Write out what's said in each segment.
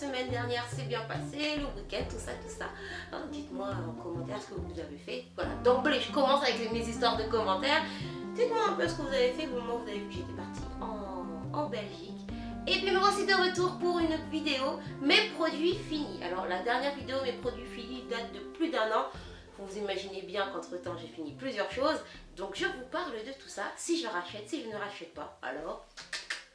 semaine dernière s'est bien passée, le week-end, tout ça, tout ça. Hein, dites-moi en commentaire ce que vous avez fait. Voilà, d'emblée, je commence avec mes histoires de commentaires. Dites-moi un peu ce que vous avez fait le moment où vous avez vu que j'étais partie en Belgique. Et puis me voici de retour pour une vidéo, mes produits finis. Alors la dernière vidéo, mes produits finis, date de plus d'1 an. Vous imaginez bien qu'entre temps j'ai fini plusieurs choses. Donc je vous parle de tout ça. Si je rachète, si je ne rachète pas, alors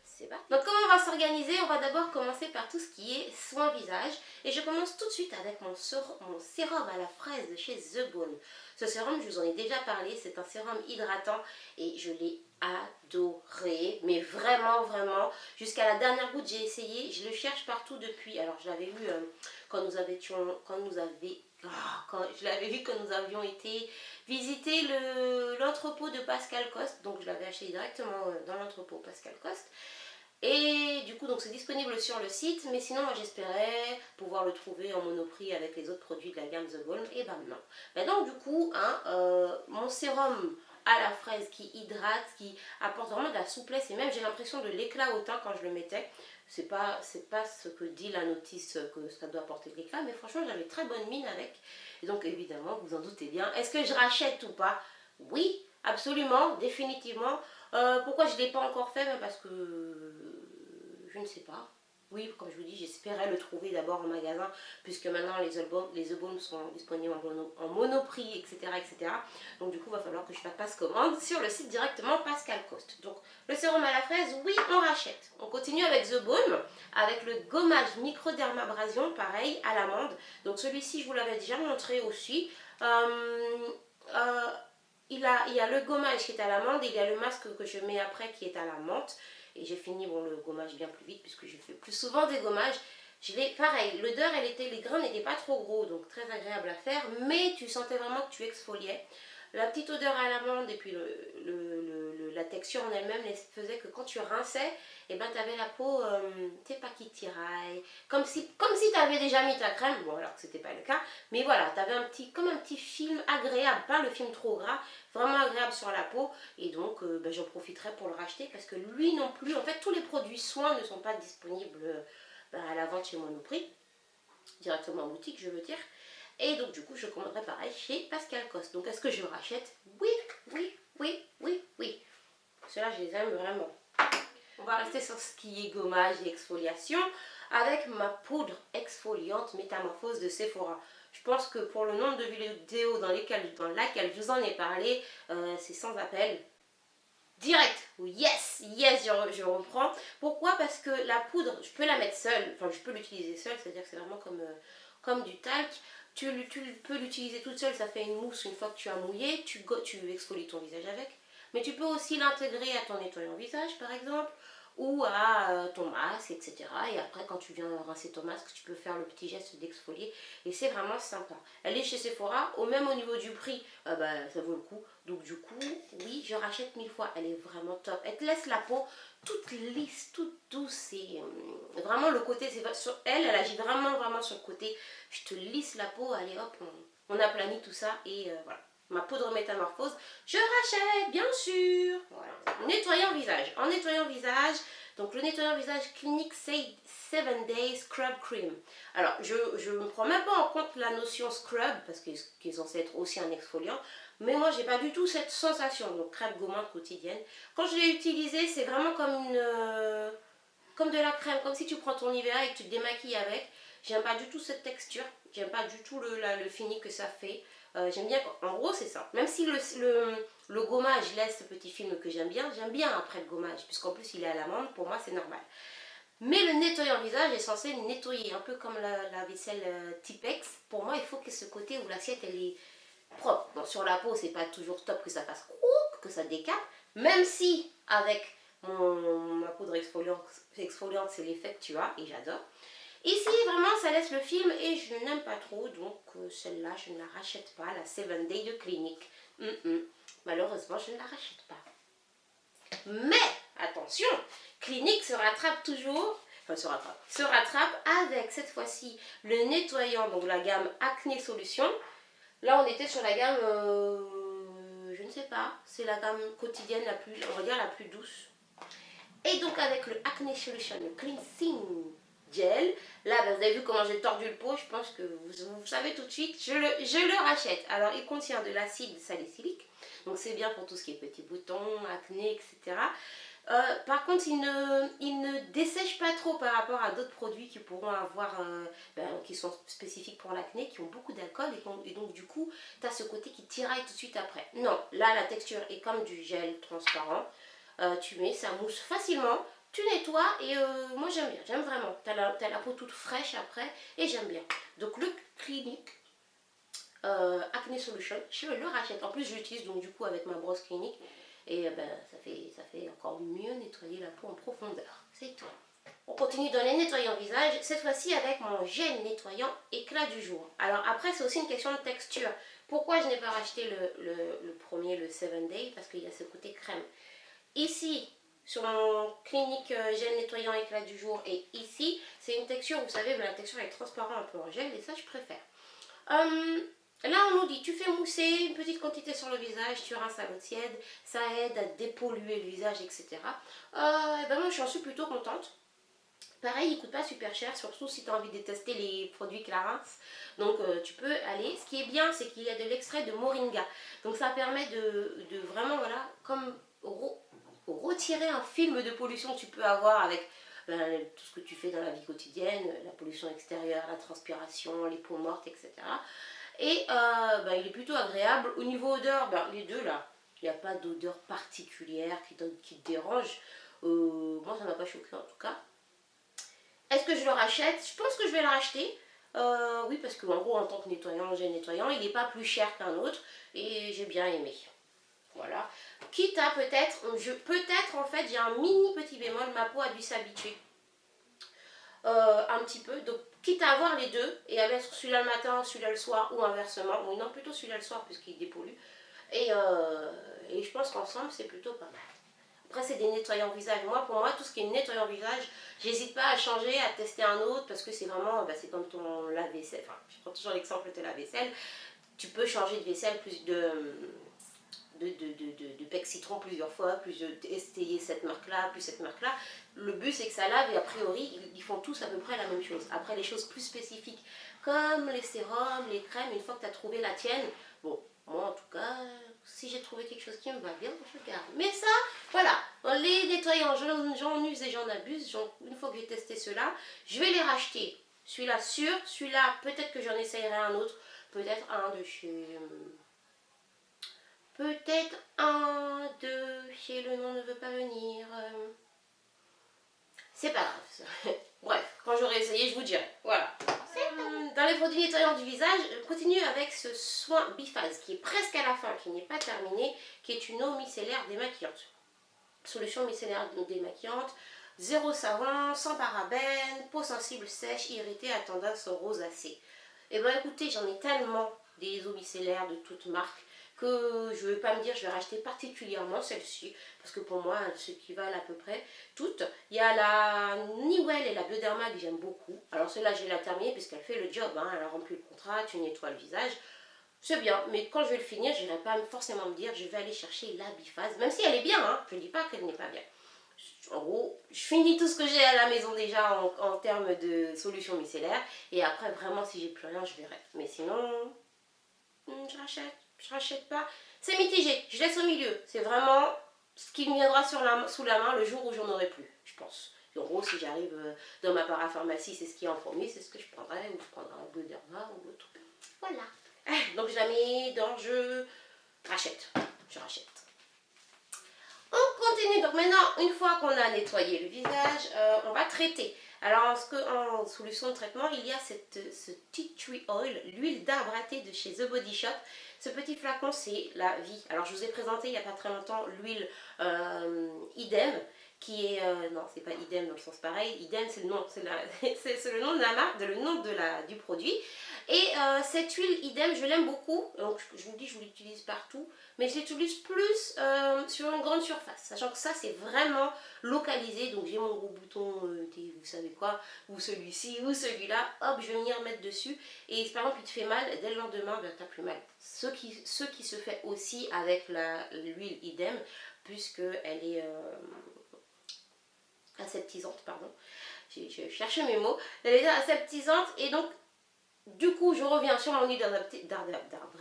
c'est pas. Donc comment on va s'organiser? On va d'abord commencer par tout ce qui est soin visage. Et je commence tout de suite avec mon sérum à la fraise de chez The Balm. Ce sérum, je vous en ai déjà parlé, c'est un sérum hydratant et je l'ai adoré, mais vraiment vraiment, jusqu'à la dernière goutte j'ai essayé, je le cherche partout depuis. Alors je l'avais vu quand nous avions été visiter l'entrepôt de Pascal Coste, donc je l'avais acheté directement dans l'entrepôt Pascal Coste. Et du coup, donc c'est disponible sur le site, mais sinon, moi j'espérais pouvoir le trouver en monoprix avec les autres produits de la gamme The Balm, et ben non. Ben donc, du coup, mon sérum à la fraise qui hydrate, qui apporte vraiment de la souplesse, et même j'ai l'impression de l'éclat au teint quand je le mettais. C'est pas ce que dit la notice que ça doit apporter de l'éclat, mais franchement, j'avais très bonne mine avec. Et donc, évidemment, vous en doutez bien, est-ce que je rachète ou pas? Oui, absolument, définitivement. Pourquoi je ne l'ai pas encore fait? Parce que je ne sais pas. Oui, comme je vous dis, j'espérais le trouver d'abord en magasin, puisque maintenant les The Balm sont disponibles en monoprix, etc., etc. Donc du coup, il va falloir que je passe commande sur le site directement Pascal Coste. Donc le sérum à la fraise, oui, on rachète. On continue avec The Balm, avec le gommage microdermabrasion, pareil, à l'amande. Donc celui-ci, je vous l'avais déjà montré aussi. Il y a le gommage qui est à l'amande et il y a le masque que je mets après qui est à la menthe. Et j'ai fini le gommage bien plus vite puisque je fais plus souvent des gommages. Pareil, l'odeur, les grains n'étaient pas trop gros, donc très agréable à faire, mais tu sentais vraiment que tu exfoliais. La petite odeur à l'amande et puis la texture en elle-même faisait que quand tu rinçais, et ben, tu avais la peau, tu sais pas qui tiraille, comme si tu avais déjà mis ta crème, bon alors que c'était pas le cas, mais voilà, tu avais comme un petit film agréable, pas le film trop gras, vraiment agréable sur la peau, et donc ben, j'en profiterai pour le racheter parce que lui non plus, en fait tous les produits soins ne sont pas disponibles ben, à la vente chez Monoprix, directement en boutique je veux dire. Et donc du coup je commanderai pareil chez Pascal Coste. Donc est-ce que je rachète? Oui, oui, oui, oui, oui. Ceux-là je les aime vraiment. On va rester sur ce qui est gommage et exfoliation avec ma poudre exfoliante Métamorphose de Sephora. Je pense que pour le nombre de vidéos dans laquelle je vous en ai parlé, c'est sans appel. Direct, yes, yes, je reprends. Pourquoi? Parce que la poudre, je peux la mettre seule, enfin je peux l'utiliser seule, c'est-à-dire que c'est vraiment comme du talc. Tu peux l'utiliser toute seule, ça fait une mousse une fois que tu as mouillé, tu exfolies ton visage avec. Mais tu peux aussi l'intégrer à ton nettoyant visage par exemple, ou à ton masque, etc. Et après quand tu viens rincer ton masque, tu peux faire le petit geste d'exfolier. Et c'est vraiment sympa. Elle est chez Sephora, même au niveau du prix, bah, ça vaut le coup. Donc du coup, oui, je rachète 1000 fois. Elle est vraiment top. Elle te laisse la peau toute lisse, toute douce. Et vraiment le côté, sur elle agit vraiment, vraiment sur le côté. Je te lisse la peau, allez hop, on aplanit tout ça. Et voilà. Ma poudre métamorphose, je rachète, bien sûr. Voilà. Nettoyant visage. En nettoyant visage, donc le nettoyant visage Clinique 7 Days Scrub Cream. Alors, je ne prends même pas en compte la notion scrub, parce qu'il est censé être aussi un exfoliant. Mais moi, j'ai pas du tout cette sensation. Donc, crème gommante quotidienne. Quand je l'ai utilisé, c'est vraiment comme de la crème, comme si tu prends ton Nivea et que tu te démaquilles avec. J'aime pas du tout cette texture. J'aime pas du tout le fini que ça fait. J'aime bien, en gros c'est ça. Même si le gommage laisse ce petit film que j'aime bien après le gommage, puisqu'en plus il est à l'amande, pour moi c'est normal. Mais le nettoyant visage est censé nettoyer, un peu comme la vaisselle Tipex. Pour moi il faut que ce côté où l'assiette elle est propre. Bon, sur la peau c'est pas toujours top que ça fasse que ça décape, même si avec ma poudre exfoliante c'est l'effet que tu as et j'adore. Ici, vraiment, ça laisse le film et je n'aime pas trop, donc celle-là, je ne la rachète pas, la 7 Day de Clinique. Malheureusement, je ne la rachète pas. Mais, attention, Clinique se rattrape toujours, se rattrape avec cette fois-ci le nettoyant, donc la gamme Acné Solution. Là, on était sur la gamme, je ne sais pas, c'est la gamme quotidienne on va dire la plus douce. Et donc avec le Acné Solution, le Cleansing gel. Là, ben, vous avez vu comment j'ai tordu le pot, je pense que vous savez tout de suite, je le rachète. Alors, il contient de l'acide salicylique, donc c'est bien pour tout ce qui est petits boutons, acné, etc. Par contre, il ne dessèche pas trop par rapport à d'autres produits qui pourront avoir, qui sont spécifiques pour l'acné, qui ont beaucoup d'alcool et donc du coup, tu as ce côté qui tiraille tout de suite après. Non, là, la texture est comme du gel transparent. Tu mets, ça mousse facilement, tu nettoies et moi j'aime bien, j'aime vraiment. Tu as la peau toute fraîche après et j'aime bien. Donc le Clinique Acne Solution, je le rachète. En plus, je l'utilise donc du coup avec ma brosse Clinique. Et ça fait encore mieux nettoyer la peau en profondeur. C'est tout. On continue dans les nettoyants visage, cette fois-ci avec mon gel nettoyant éclat du jour. Alors après, c'est aussi une question de texture. Pourquoi je n'ai pas racheté le premier, le 7 Day? Parce qu'il y a ce côté crème. Ici, sur mon Clinique gel nettoyant éclat du jour, et ici, c'est une texture, vous savez, la texture est transparente un peu en gel, et ça, je préfère. Là, on nous dit, tu fais mousser une petite quantité sur le visage, tu rinces à l'eau tiède, ça aide à dépolluer le visage, etc. Moi, j'en suis plutôt contente. Pareil, il ne coûte pas super cher, surtout si tu as envie de tester les produits Clarins. Donc, tu peux aller. Ce qui est bien, c'est qu'il y a de l'extrait de moringa. Donc, ça permet de vraiment, voilà, comme retirer un film de pollution que tu peux avoir avec tout ce que tu fais dans la vie quotidienne, la pollution extérieure, la transpiration, les peaux mortes, etc. Et il est plutôt agréable. Au niveau odeur, les deux là, il n'y a pas d'odeur particulière qui te dérange. Moi, ça ne m'a pas choqué en tout cas. Est-ce que je le rachète? Je pense que je vais le racheter. Oui, parce qu'en gros, en tant que nettoyant, gel nettoyant, il n'est pas plus cher qu'un autre. Et j'ai bien aimé. Voilà. Quitte à peut-être en fait, j'ai un mini petit bémol, ma peau a dû s'habituer. Un petit peu, donc quitte à avoir les deux et à mettre celui-là le matin, celui-là le soir ou inversement, ou non plutôt celui-là le soir puisqu'il dépollue et je pense qu'ensemble c'est plutôt pas mal. Après c'est des nettoyants visage, pour moi tout ce qui est nettoyant visage, j'hésite pas à changer, à tester un autre parce que c'est vraiment, c'est comme ton lave-vaisselle, enfin je prends toujours l'exemple de la vaisselle, tu peux changer de vaisselle plus de pec citron plusieurs fois, plus essayer cette marque-là, plus cette marque-là. Le but c'est que ça lave et a priori ils font tous à peu près la même chose. Après les choses plus spécifiques comme les sérums, les crèmes, une fois que tu as trouvé la tienne, bon, moi en tout cas, si j'ai trouvé quelque chose qui me va bien, je garde. Mais ça, voilà, les nettoyants, j'en use et j'en abuse. Une fois que j'ai testé ceux-là, je vais les racheter. Celui-là sûr, celui-là peut-être que j'en essayerai un autre, peut-être un de chez... Peut-être un de chez le nom ne veut pas venir. C'est pas grave. Ça. Bref, quand j'aurai essayé, je vous dirai. Voilà. Dans les produits nettoyants du visage, je continue avec ce soin biphase qui est presque à la fin, qui n'est pas terminé, qui est une eau micellaire démaquillante. Solution micellaire démaquillante, zéro savon, sans parabènes, peau sensible sèche, irritée à tendance rosacée. Et ben écoutez, j'en ai tellement des eaux micellaires de toutes marques que je ne vais pas me dire je vais racheter particulièrement celle-ci parce que pour moi elles s'équivalent à peu près toutes. Il y a la Newell et la Bioderma que j'aime beaucoup. Alors celle-là je vais la terminer puisqu'elle fait le job, elle a rempli le contrat, tu nettoies le visage. C'est bien, mais quand je vais le finir, je ne vais pas forcément me dire je vais aller chercher la biphase, même si elle est bien, je ne dis pas qu'elle n'est pas bien. En gros, je finis tout ce que j'ai à la maison déjà en termes de solutions micellaires et après vraiment si j'ai plus rien je verrai. Mais sinon, je rachète pas. C'est mitigé, je laisse au milieu. C'est vraiment ce qui me viendra sous la main le jour où j'en aurai plus, je pense. Et en gros, si j'arrive dans ma parapharmacie, c'est ce qui est en premier, c'est ce que je prendrai, ou je prendrai un Bioderma ou l'autre. Voilà. Donc je la mets dans je rachète. Je rachète. On continue. Donc maintenant, une fois qu'on a nettoyé le visage, on va traiter. Alors en solution de traitement, il y a ce tea tree oil, l'huile d'arbre à thé de chez The Body Shop. Ce petit flacon, c'est la vie. Alors je vous ai présenté il n'y a pas très longtemps l'huile Idem, qui est... non, c'est pas Idem dans le sens pareil. Idem, c'est le nom, c'est le nom de la marque, le nom du produit. Et cette huile Idem, je l'aime beaucoup. Donc je vous dis, je l'utilise partout. Mais je l'utilise plus sur une grande surface. Sachant que ça, c'est vraiment localisé. Donc j'ai mon gros bouton, vous savez quoi, ou celui-ci, ou celui-là. Hop, je vais venir mettre dessus. Et par exemple, il te fait mal, dès le lendemain, t'as plus mal. Ce qui se fait aussi avec l'huile Idem, puisqu'elle est aseptisante, pardon. je cherchais mes mots, elle était aseptisante et donc du coup je reviens sur mon huile d'arbre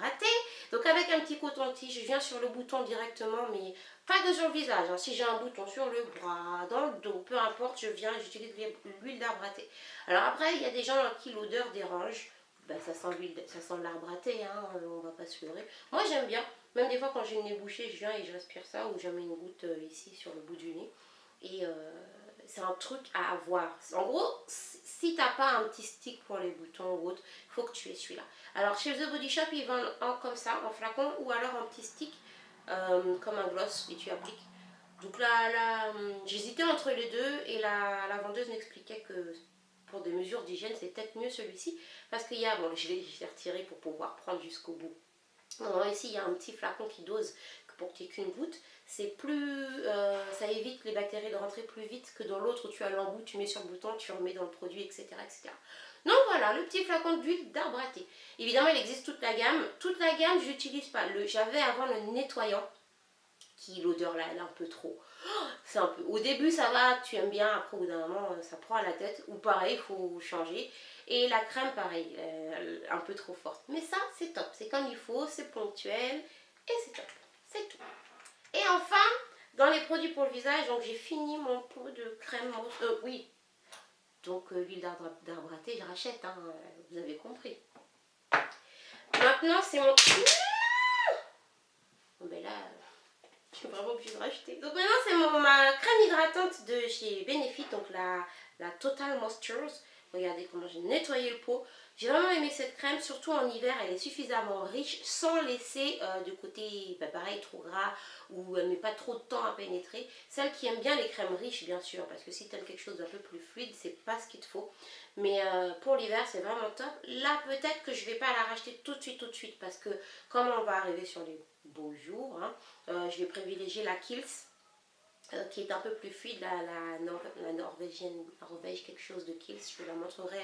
à thé. Donc avec un petit coton-tige, je viens sur le bouton directement, mais pas que sur le visage. Hein. Si j'ai un bouton sur le bras, dans le dos, peu importe, je viens et j'utilise l'huile d'arbre à thé. Alors après, il y a des gens à qui l'odeur dérange. Ben, ça sent l'arbre à thé, hein, on va pas se leurrer. Moi j'aime bien, même des fois quand j'ai le nez bouché, je viens et je respire ça, ou j'en mets une goutte ici sur le bout du nez. Et c'est un truc à avoir. En gros, si t'as pas un petit stick pour les boutons ou autre, il faut que tu aies celui-là. Alors chez The Body Shop, ils vendent un comme ça, en flacon, ou alors un petit stick, comme un gloss, et tu appliques. Donc là, j'hésitais entre les deux, et la vendeuse m'expliquait que pour des mesures d'hygiène, c'est peut-être mieux celui-ci, parce qu'il y a, bon, je l'ai retiré pour pouvoir prendre jusqu'au bout. Non, ici, il y a un petit flacon qui dose pour qu'il n'y ait qu'une goutte. C'est plus, ça évite les bactéries de rentrer plus vite que dans l'autre où tu as l'embout, tu mets sur le bouton, tu remets dans le produit, etc. etc. Donc voilà, le petit flacon d'huile d'arbre à thé. Évidemment, il existe toute la gamme. Toute la gamme, je n'utilise pas. J'avais avant le nettoyant, qui l'odeur là, elle est un peu trop. C'est un peu. Au début, ça va, tu aimes bien. Après, au bout d'un moment, ça prend à la tête. Ou pareil, il faut changer. Et la crème, pareil, un peu trop forte. Mais ça, c'est top. C'est comme il faut, c'est ponctuel. Et c'est top. C'est tout. Et enfin, dans les produits pour le visage, donc j'ai fini mon pot de crème. Oui. Donc, l'huile d'arbre à thé, je rachète. Hein, vous avez compris. Maintenant, c'est mon. Bon, ben là. Je suis vraiment obligée de racheter. Donc maintenant c'est ma crème hydratante de chez Benefit, donc la Total Moisture. Regardez comment j'ai nettoyé le pot. J'ai vraiment aimé cette crème, surtout en hiver, elle est suffisamment riche sans laisser de côté, pareil, trop gras ou elle met pas trop de temps à pénétrer. Celle qui aime bien les crèmes riches, bien sûr, parce que si tu aimes quelque chose d'un peu plus fluide, c'est pas ce qu'il te faut. Mais pour l'hiver, c'est vraiment top. Là, peut-être que je vais pas la racheter tout de suite, parce que comme on va arriver sur les beaux jours, hein, je vais privilégier la Kiehl's. Qui est un peu plus fluide, la norvégienne, Norvège, quelque chose de Kiehl's, je vous la montrerai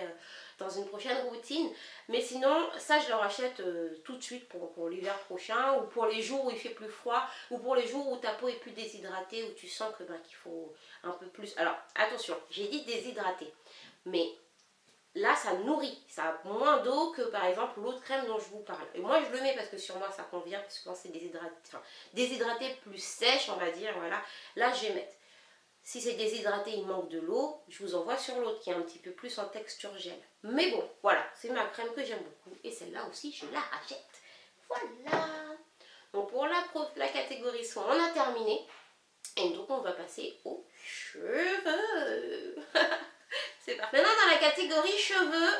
dans une prochaine routine. Mais sinon, ça je le rachète tout de suite pour l'hiver prochain, ou pour les jours où il fait plus froid, ou pour les jours où ta peau est plus déshydratée, où tu sens que qu'il faut un peu plus. Alors attention, j'ai dit déshydratée, mais là, ça nourrit, ça a moins d'eau que par exemple l'autre crème dont je vous parle. Et moi, je le mets parce que sur moi, ça convient, parce que quand c'est déshydraté plus sèche, on va dire, voilà, là, je vais mettre. Si c'est déshydraté, il manque de l'eau, je vous envoie sur l'autre qui est un petit peu plus en texture gel. Mais bon, voilà, c'est ma crème que j'aime beaucoup. Et celle-là aussi, je la rachète. Voilà. Donc pour la catégorie soins, on a terminé. Et donc, on va passer aux cheveux. C'est parfait. Maintenant, dans la catégorie cheveux,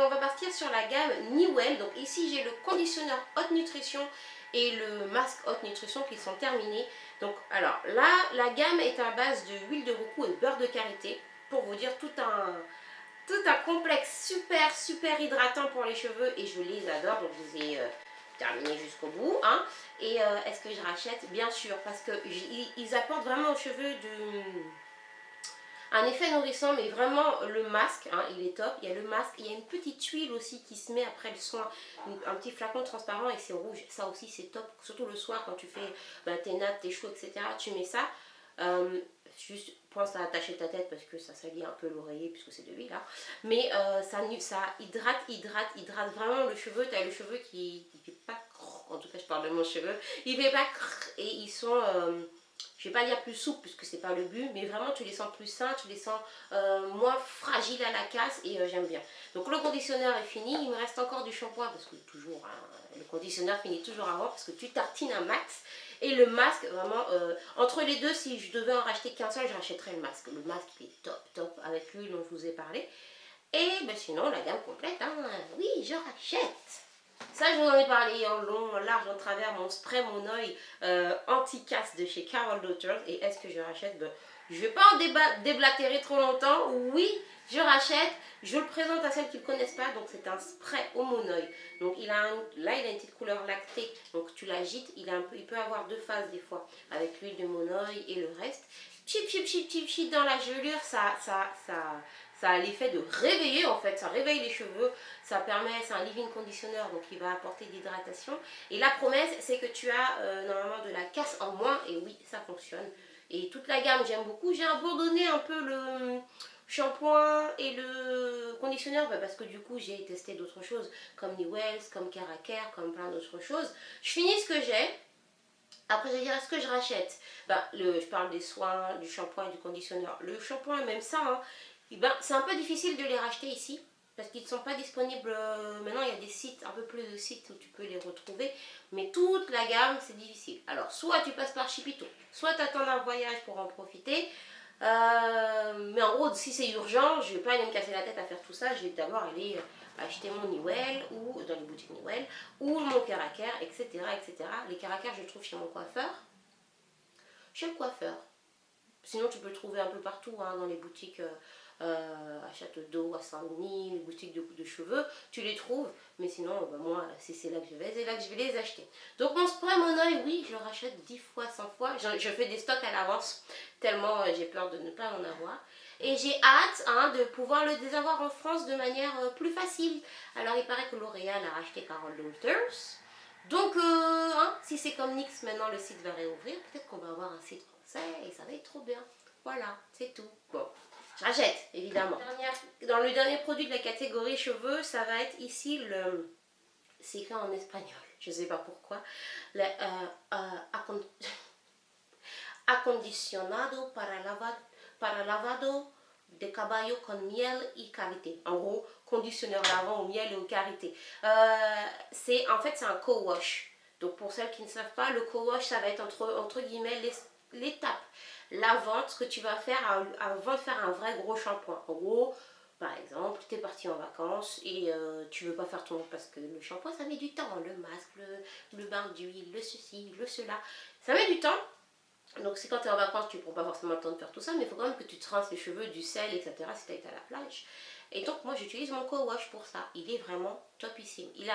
on va partir sur la gamme Newell. Donc ici, j'ai le conditionneur Haute Nutrition et le masque Haute Nutrition qui sont terminés. Donc, alors là, la gamme est à base de huile de roux et beurre de karité. Pour vous dire, tout un complexe super hydratant pour les cheveux. Et je les adore. Donc, je les ai terminés jusqu'au bout. Hein. Et est-ce que je rachète? Bien sûr, parce qu'ils apportent vraiment aux cheveux un effet nourrissant, mais vraiment le masque, hein, il est top. Il y a le masque, il y a une petite huile aussi qui se met après le soin, un petit flacon transparent et c'est rouge. Ça aussi c'est top, surtout le soir quand tu fais tes nattes, tes cheveux, etc. Tu mets ça. Juste pense à attacher ta tête parce que ça salit un peu l'oreiller puisque c'est de l'huile. Hein. Mais ça hydrate vraiment le cheveu. Tu as le cheveu qui fait pas, en tout cas je parle de mon cheveu, il fait pas et ils sont... je ne vais pas dire plus souple puisque c'est pas le but, mais vraiment tu les sens plus sains, tu les sens moins fragiles à la casse et j'aime bien. Donc le conditionneur est fini, il me reste encore du shampoing parce que toujours, hein, le conditionneur finit toujours avant parce que tu tartines un max. Et le masque, vraiment, entre les deux, si je devais en racheter qu'un seul, je rachèterais le masque. Le masque il est top avec l'huile dont je vous ai parlé. Et ben, sinon la gamme complète, hein, oui je rachète. Ça, je vous en ai parlé en long, en large, en travers, mon spray, mon oeil anti-casse de chez Carol Daughters. Et est-ce que je rachète? Je ne vais pas en déblatérer trop longtemps. Oui, je rachète. Je le présente à celles qui ne le connaissent pas. Donc, c'est un spray au monoeil. Donc, là, il a une petite couleur lactée. Donc, tu l'agites. Il peut avoir deux phases des fois, avec l'huile de monoeil et le reste. Chip dans la gelure, ça a l'effet de réveiller en fait, ça réveille les cheveux, ça permet, c'est un leave-in conditioner donc il va apporter de l'hydratation. Et la promesse c'est que tu as normalement de la casse en moins et oui ça fonctionne. Et toute la gamme, j'aime beaucoup. J'ai abandonné un peu le shampoing et le conditionneur parce que du coup, j'ai testé d'autres choses comme Newells, comme Caracare, comme plein d'autres choses. Je finis ce que j'ai. Après, je vais dire, est-ce que je rachète? Je parle des soins, du shampoing et du conditionneur. Le shampoing, même ça, hein, c'est un peu difficile de les racheter ici. Parce qu'ils ne sont pas disponibles. Maintenant, il y a des sites, un peu plus de sites où tu peux les retrouver. Mais toute la gamme, c'est difficile. Alors, soit tu passes par Chipito, soit tu attends un voyage pour en profiter. Mais en gros, si c'est urgent, je ne vais pas aller me casser la tête à faire tout ça. Je vais d'abord aller acheter mon Newell ou dans les boutiques Newell ou mon Caracare, etc., etc. Les Caracare, je les trouve chez mon coiffeur. Chez le coiffeur. Sinon, tu peux le trouver un peu partout, hein, dans les boutiques à Château d'Eau, à Saint-Denis, les boutiques de cheveux. Tu les trouves. Mais sinon, moi, si c'est là que je vais, c'est là que je vais les acheter. Donc, mon spray Mon Oeil, oui, je le rachète 10 fois, 100 fois. Je fais des stocks à l'avance, tellement j'ai peur de ne pas en avoir. Et j'ai hâte, hein, de pouvoir les avoir en France de manière plus facile. Alors, il paraît que L'Oréal a racheté Karl Lagerfeld. Donc, hein, si c'est comme NYX, maintenant le site va réouvrir, peut-être qu'on va avoir un site français et ça va être trop bien. Voilà, c'est tout. Bon, j'achète, évidemment. Dans le dernier produit de la catégorie cheveux, ça va être ici le... C'est écrit en espagnol, je ne sais pas pourquoi. Le acondicionado para lavado de caballo con miel y karité. En gros, conditionneur lavant au miel et au karité. En fait, c'est un co-wash. Donc, pour celles qui ne savent pas, le co-wash, ça va être entre guillemets l'étape lavante, ce que tu vas faire avant de faire un vrai gros shampoing. En gros, par exemple, tu es parti en vacances et tu veux pas faire ton... Parce que le shampoing, ça met du temps. Le masque, le bain d'huile, le ceci, le cela. Ça met du temps. Donc c'est quand tu es en vacances, tu ne prends pas forcément le temps de faire tout ça, mais il faut quand même que tu te rinces les cheveux, du sel, etc. si tu as été à la plage. Et donc moi j'utilise mon co-wash pour ça. Il est vraiment topissime. Il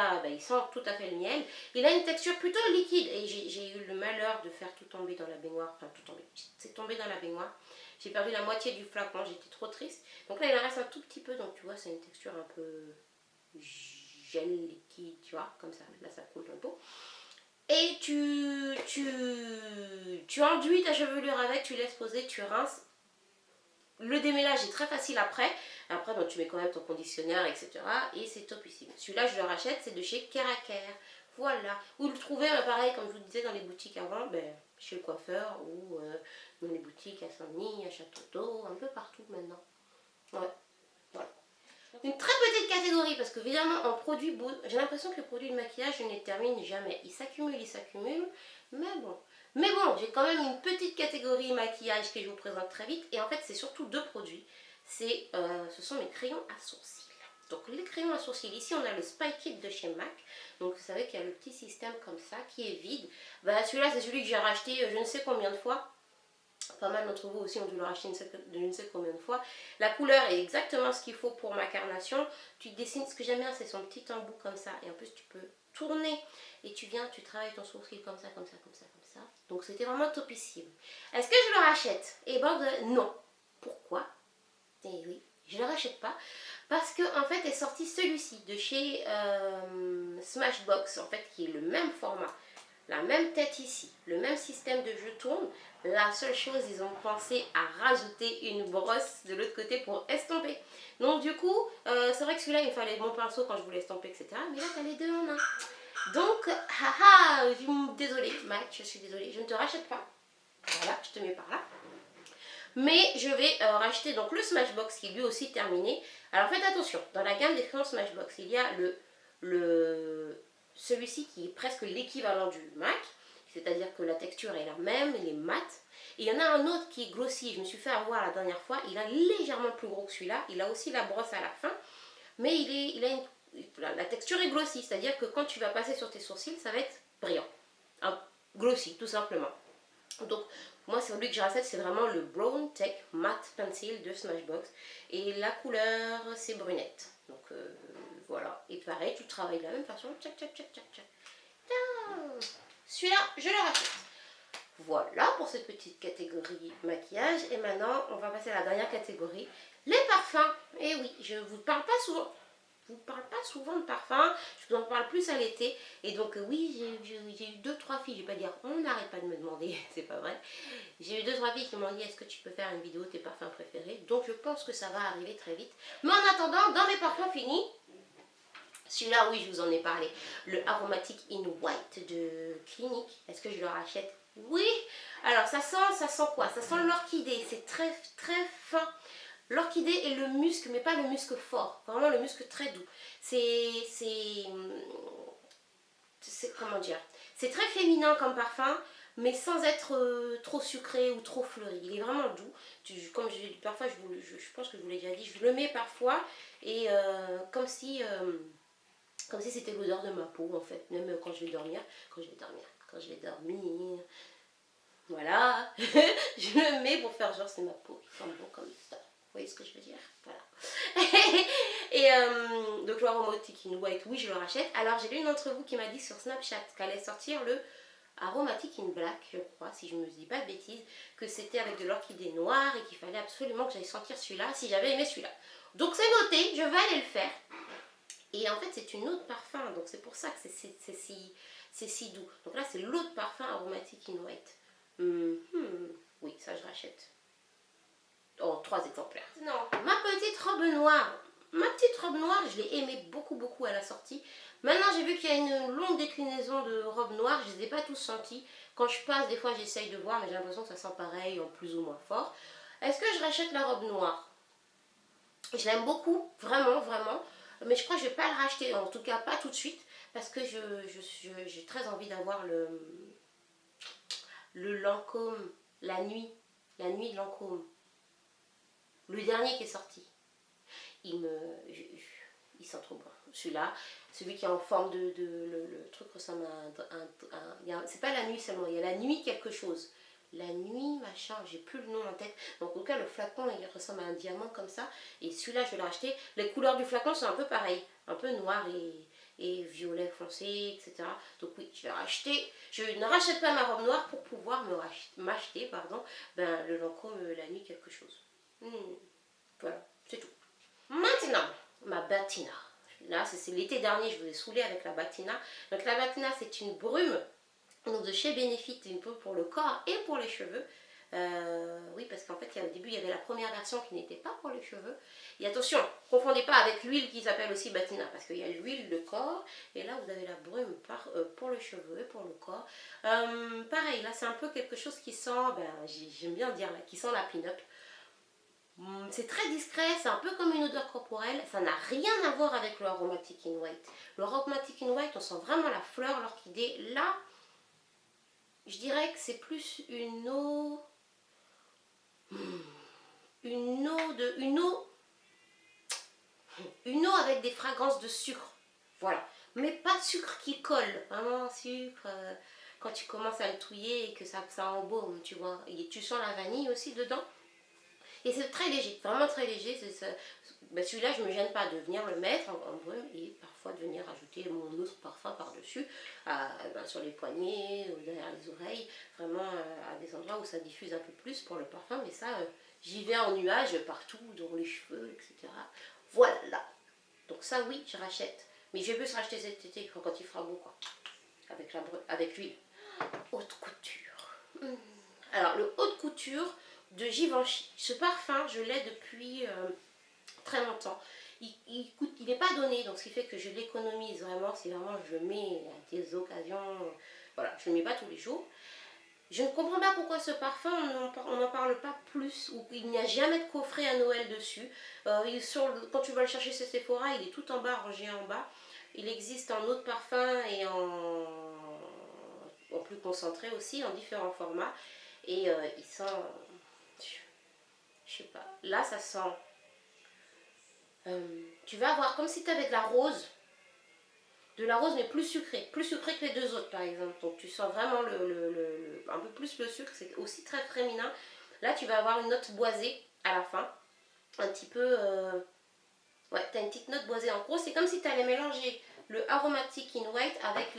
sent tout à fait le miel. Il a une texture plutôt liquide. Et j'ai eu le malheur de faire tout tomber dans la baignoire. Enfin tout tomber. C'est tombé dans la baignoire. J'ai perdu la moitié du flacon. J'étais trop triste. Donc là il en reste un tout petit peu. Donc tu vois c'est une texture un peu gel liquide. Tu vois comme ça. Là ça coule un peu. Et tu enduis ta chevelure avec, tu laisses poser, tu rinces. Le démêlage est très facile après. Après, tu mets quand même ton conditionneur, etc. Et c'est topissime. Celui-là, je le rachète, c'est de chez Caracare. Voilà. Vous le trouvez, pareil, comme je vous disais, dans les boutiques avant, chez le coiffeur ou dans les boutiques à Saint-Denis, à Château d'Eau, un peu partout maintenant. Ouais. Voilà. Une très petite catégorie parce que évidemment en produit, j'ai l'impression que les produits de maquillage je ne les termine jamais. Ils s'accumulent, mais bon, j'ai quand même une petite catégorie maquillage que je vous présente très vite. Et en fait c'est surtout deux produits. Ce sont mes crayons à sourcils. Donc les crayons à sourcils, ici on a le Spy Kit de chez MAC. Donc vous savez qu'il y a le petit système comme ça qui est vide. Celui-là c'est celui que j'ai racheté je ne sais combien de fois. Pas mal d'entre vous aussi ont dû le racheter je ne sais combien de fois. La couleur est exactement ce qu'il faut pour ma carnation. Tu dessines, ce que j'aime bien c'est son petit embout comme ça. Et en plus tu peux tourner et tu travailles ton sourcil comme ça, comme ça, comme ça, comme ça. Donc c'était vraiment topissime. Est-ce que je le rachète? Eh ben non. Pourquoi? Eh oui, je ne le rachète pas. Parce que en fait est sorti celui-ci de chez Smashbox, en fait qui est le même format. La même tête ici, le même système de jeu tourne. La seule chose, ils ont pensé à rajouter une brosse de l'autre côté pour estomper. Donc du coup, c'est vrai que celui-là, il me fallait mon pinceau quand je voulais estomper, etc. Mais là, tu as les deux en un. Donc, désolée, Mac, je suis désolée, je ne te rachète pas. Voilà, je te mets par là. Mais je vais racheter donc le Smashbox qui est lui aussi terminé. Alors faites attention, dans la gamme des crayons Smashbox, il y a celui-ci qui est presque l'équivalent du MAC, c'est-à-dire que la texture est la même, elle est mate. Et il y en a un autre qui est glossy, je me suis fait avoir la dernière fois, il a légèrement plus gros que celui-là, il a aussi la brosse à la fin, mais la texture est glossy, c'est-à-dire que quand tu vas passer sur tes sourcils, ça va être brillant, glossy tout simplement. Donc moi celui que je rachète c'est vraiment le Brown Tech Matte Pencil de Smashbox et la couleur c'est brunette. Donc voilà, et pareil tu travailles de la même façon, tchac tchac tchac tchac tchac. Celui-là je le rachète. Voilà pour cette petite catégorie maquillage. Et maintenant on va passer à la dernière catégorie, les parfums. Et oui, je ne vous parle pas souvent. vous parle pas souvent de parfum, je vous en parle plus à l'été. Et donc oui, j'ai eu 2-3 filles, je vais pas dire on n'arrête pas de me demander, c'est pas vrai. J'ai eu 2-3 filles qui m'ont dit est-ce que tu peux faire une vidéo de tes parfums préférés. Donc je pense que ça va arriver très vite. Mais en attendant, dans mes parfums finis, celui-là, oui, je vous en ai parlé. Le Aromatic in White de Clinique. Est-ce que je le rachète? Oui. Alors, ça sent quoi? Ça sent l'orchidée. C'est très, très fin. L'orchidée et le musc, mais pas le musc fort. Vraiment le musc très doux. Comment dire? C'est très féminin comme parfum, mais sans être trop sucré ou trop fleuri. Il est vraiment doux. Comme parfois, je pense que je vous l'ai déjà dit, je le mets parfois et comme si c'était l'odeur de ma peau en fait, même quand je vais dormir, voilà, je le mets pour faire genre c'est ma peau qui sent bon comme ça, vous voyez ce que je veux dire, voilà. Et donc l'Aromatic in White, oui je le rachète. Alors j'ai l'une d'entre vous qui m'a dit sur Snapchat qu'elle allait sortir le Aromatic in Black, je crois, si je ne me dis pas de bêtises, que c'était avec de l'orchidée noire et qu'il fallait absolument que j'aille sentir celui-là si j'avais aimé celui-là. Donc c'est noté, je vais aller le faire. Et en fait, c'est une autre parfum, donc c'est pour ça que c'est si doux. Donc là, c'est l'autre parfum Aromatic in White. Oui, ça je rachète. Oh, 3 exemplaires. Non, ma petite robe noire. Ma petite robe noire, je l'ai aimée beaucoup, beaucoup à la sortie. Maintenant, j'ai vu qu'il y a une longue déclinaison de robes noires. Je ne les ai pas tous senties. Quand je passe, des fois, j'essaye de voir, mais j'ai l'impression que ça sent pareil, en plus ou moins fort. Est-ce que je rachète la robe noire? Je l'aime beaucoup, vraiment, vraiment. Mais je crois que je ne vais pas le racheter, en tout cas pas tout de suite, parce que j'ai très envie d'avoir le Lancôme, la nuit de Lancôme. Le dernier qui est sorti. Il sent trop bon. Celui-là, celui qui est en forme le truc ressemble à c'est pas la nuit seulement, il y a la nuit quelque chose. La nuit, machin, j'ai plus le nom en tête. Donc, en tout cas, le flacon, il ressemble à un diamant comme ça. Et celui-là, je vais le racheter. Les couleurs du flacon sont un peu pareilles. Un peu noir et violet foncé, etc. Donc, oui, je vais racheter. Je ne rachète pas ma robe noire pour pouvoir m'acheter, le Lancôme la nuit quelque chose. Voilà, c'est tout. Maintenant, ma Batina. Là, c'est l'été dernier, je vous ai saoulé avec la Batina. Donc, la Batina, c'est une brume. Donc de chez Benefit, une peu pour le corps et pour les cheveux. Oui, parce qu'en fait, au début, il y avait la première version qui n'était pas pour les cheveux. Et attention, ne confondez pas avec l'huile qui s'appelle aussi Batina, parce qu'il y a l'huile de corps, et là, vous avez la brume pour les cheveux et pour le corps. Pareil, là, c'est un peu quelque chose qui sent, j'aime bien dire, là, qui sent la pin-up. C'est très discret, c'est un peu comme une odeur corporelle, ça n'a rien à voir avec le Aromatic in White. Le Aromatic in White, on sent vraiment la fleur, l'orchidée. Là, je dirais que c'est plus une eau avec des fragrances de sucre. Voilà. Mais pas sucre qui colle. Vraiment sucre, quand tu commences à le touiller et que ça embaume, tu vois. Et tu sens la vanille aussi dedans. Et c'est très léger, vraiment très léger. Celui-là, je ne me gêne pas de venir le mettre en brume et parfois de venir ajouter mon autre parfum par-dessus, sur les poignets, ou derrière les oreilles, vraiment à des endroits où ça diffuse un peu plus pour le parfum. Mais ça, j'y vais en nuage partout, dans les cheveux, etc. Voilà. Donc ça, oui, je rachète. Mais je vais plus racheter cet été quand il fera beau, quoi. Avec l'huile. Haute couture. Alors, le haute couture de Givenchy. Ce parfum, je l'ai depuis très longtemps. Il n'est pas donné, donc ce qui fait que je l'économise vraiment. Si vraiment je le mets à des occasions, voilà, je ne le mets pas tous les jours. Je ne comprends pas pourquoi ce parfum, on n'en parle pas plus, ou il n'y a jamais de coffret à Noël dessus. Quand tu vas le chercher chez Sephora, il est tout en bas, rangé en bas. Il existe en autre parfum et en plus concentré aussi, en différents formats. Et il sent, je sais pas, là ça sent, tu vas avoir comme si tu avais de la rose mais plus sucrée que les deux autres par exemple. Donc tu sens vraiment un peu plus le sucre, c'est aussi très féminin. Là tu vas avoir une note boisée à la fin, un petit peu, ouais, tu as une petite note boisée. En gros c'est comme si tu allais mélanger le Aromatic in White avec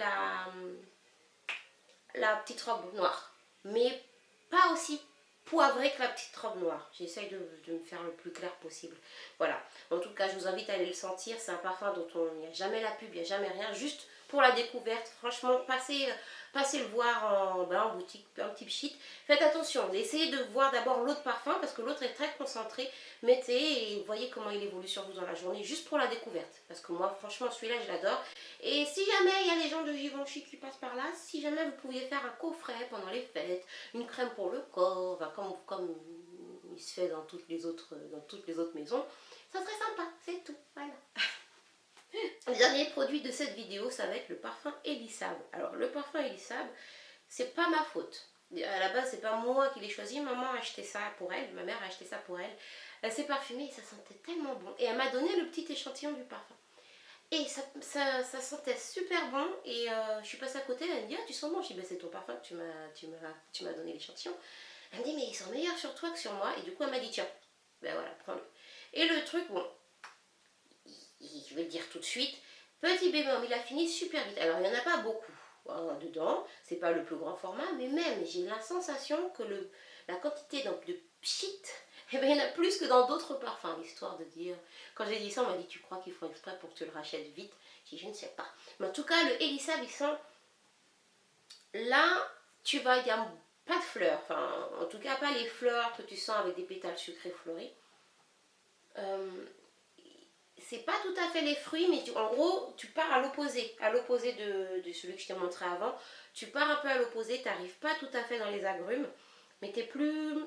la petite robe noire, mais pas aussi poivré que la petite robe noire. J'essaye de me faire le plus clair possible. Voilà. En tout cas, je vous invite à aller le sentir. C'est un parfum dont il n'y a jamais la pub, il n'y a jamais rien. Juste pour la découverte. Franchement, passez le voir en boutique, un petit shit. Faites attention. Essayez de voir d'abord l'autre parfum parce que l'autre est très concentré. Mettez et voyez comment il évolue sur vous dans la journée. Juste pour la découverte. Parce que moi, franchement, celui-là, je l'adore. Et si jamais il y a des gens de Givenchy qui passent par là, si jamais vous pouviez faire un coffret pendant les fêtes, une crème pour le corps, enfin, comme il se fait dans toutes les autres maisons, ça serait sympa, c'est tout, voilà. Le dernier produit de cette vidéo, ça va être le parfum Elisab. Alors le parfum Elisab, c'est pas ma faute. À la base, c'est pas moi qui l'ai choisi, maman a acheté ça pour elle, ma mère a acheté ça pour elle. Elle s'est parfumée et ça sentait tellement bon. Et elle m'a donné le petit échantillon du parfum. Et ça sentait super bon et je suis passée à côté, elle me dit ah tu sens bon, je dis ben c'est ton parfum que tu m'as donné l'échantillon. Elle me dit mais ils sont meilleurs sur toi que sur moi et du coup elle m'a dit tiens, ben voilà prends-le. Et le truc bon, je vais le dire tout de suite, petit bébé il a fini super vite. Alors il n'y en a pas beaucoup dedans, c'est pas le plus grand format mais même j'ai la sensation que la quantité donc, de pchit, eh ben, il y en a plus que dans d'autres parfums, histoire de dire... Quand j'ai dit ça, on m'a dit, tu crois qu'ils font exprès pour que tu le rachètes vite? J'ai dit, je ne sais pas. Mais en tout cas, le Elisab, il sent... Là, il n'y a pas de fleurs. Enfin, en tout cas, pas les fleurs que tu sens avec des pétales sucrés fleuris. C'est pas tout à fait les fruits, mais en gros, tu pars à l'opposé. À l'opposé de celui que je t'ai montré avant. Tu pars un peu à l'opposé, tu n'arrives pas tout à fait dans les agrumes. Mais t'es plus...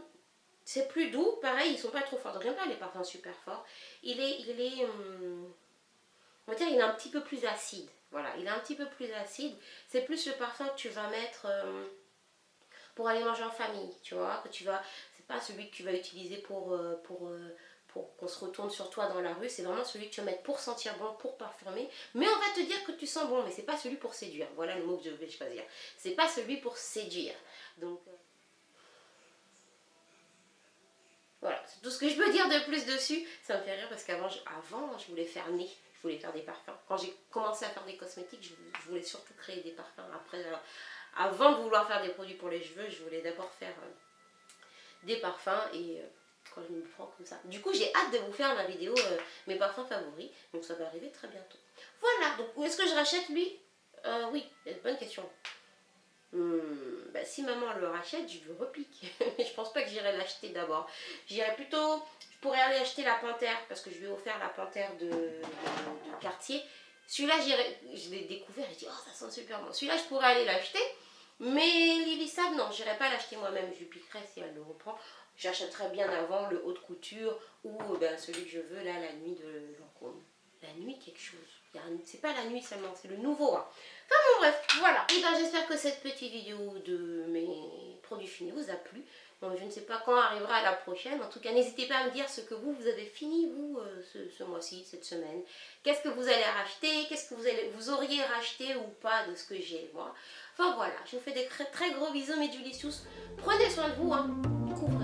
C'est plus doux, pareil, ils sont pas trop forts. Donc j'aime pas les parfums super forts. On va dire, il est un petit peu plus acide. Voilà, il est un petit peu plus acide. C'est plus le parfum que tu vas mettre pour aller manger en famille, tu vois. C'est pas celui que tu vas utiliser pour qu'on se retourne sur toi dans la rue. C'est vraiment celui que tu vas mettre pour sentir bon, pour parfumer. Mais on va te dire que tu sens bon, mais c'est pas celui pour séduire. Voilà le mot que je vais choisir. C'est pas celui pour séduire. Donc... Voilà, c'est tout ce que je peux dire de plus dessus. Ça me fait rire parce qu'avant, je voulais faire nez, je voulais faire des parfums. Quand j'ai commencé à faire des cosmétiques, je voulais surtout créer des parfums. Après, avant de vouloir faire des produits pour les cheveux, je voulais d'abord faire des parfums et quand je me prends comme ça. Du coup, j'ai hâte de vous faire la vidéo mes parfums favoris. Donc ça va arriver très bientôt. Voilà, donc où est-ce que je rachète lui? Oui, bonne question. Bah, si maman le rachète, je le replique. Je pense pas que j'irai l'acheter d'abord. J'irai plutôt, je pourrais aller acheter la panthère parce que je lui ai offert la panthère de quartier. Celui-là, je l'ai découvert et je dis oh ça sent super bon. Celui-là, je pourrais aller l'acheter, mais l'Elisab, non, j'irai pas l'acheter moi-même. Je lui piquerai si elle le reprend. J'achèterai bien avant le haut de couture ou ben, celui que je veux là, la nuit de Lancôme. La nuit quelque chose. C'est pas la nuit seulement, c'est le nouveau. Hein. Enfin bon bref, voilà. Et ben j'espère que cette petite vidéo de mes produits finis vous a plu. Donc je ne sais pas quand arrivera la prochaine. En tout cas, n'hésitez pas à me dire ce que vous avez fini vous ce mois-ci, cette semaine. Qu'est-ce que vous allez racheter? Qu'est-ce que vous auriez racheté ou pas de ce que j'ai moi. Enfin voilà, je vous fais des très gros bisous mes Dulicious. Prenez soin de vous, hein. Couvrez